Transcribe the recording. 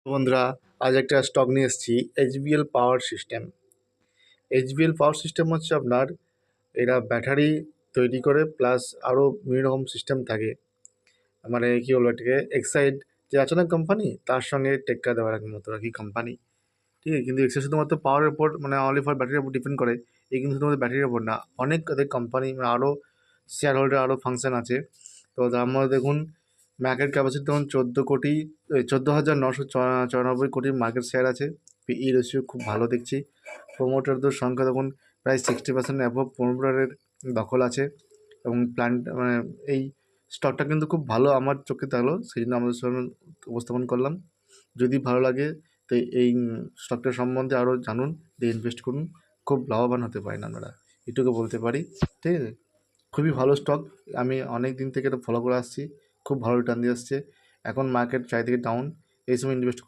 বন্ধুরা, আজ একটা স্টক নিয়ে এসেছি HBL power system. HBL power system হচ্ছে আপনার, এরা ব্যাটারি তৈরি করে প্লাস আরও বিভিন্ন রকম সিস্টেম থাকে। মানে কী বলবো, এটাকে এক্সাইড যে আছে না কোম্পানি, তার সঙ্গে টেক্কা দেওয়ার মতো আর কি কোম্পানি। ঠিক আছে, কিন্তু এক্সাইড শুধুমাত্র পাওয়ারের উপর, মানে অনলি ফর ব্যাটারির উপর ডিপেন্ড করে। এই কিন্তু শুধুমাত্র ব্যাটারির উপর না, অনেক তাদের কোম্পানি মানে আরও শেয়ার হোল্ডার আরও ফাংশন আছে। তো তার মধ্যে দেখুন, মার্কেট ক্যাপাসিটি তখন 14,994 কোটির মার্কেট শেয়ার আছে। পিই রেশিও খুব ভালো দেখছি। প্রোমোটারদের সংখ্যা দেখুন প্রায় 60% অ্যাবভ প্রোমোটারের দখল আছে। এবং মানে এই স্টকটা কিন্তু খুব ভালো আমার চোখে থাকলো, সেই জন্য আমাদের সঙ্গে উপস্থাপন করলাম। যদি ভালো লাগে তো এই স্টকটার সম্বন্ধে আরও জানুন, দিয়ে ইনভেস্ট করুন, খুব লাভবান হতে পারেন আপনারা, এটুকু বলতে পারি। ঠিক আছে, খুবই ভালো স্টক। আমি অনেক দিন থেকে এটা ফলো করে আসছি, খুব ভালো রিটার্ন দিয়ে আসছে। এখন মার্কেট চারিদিকে ডাউন, এই সময় ইনভেস্ট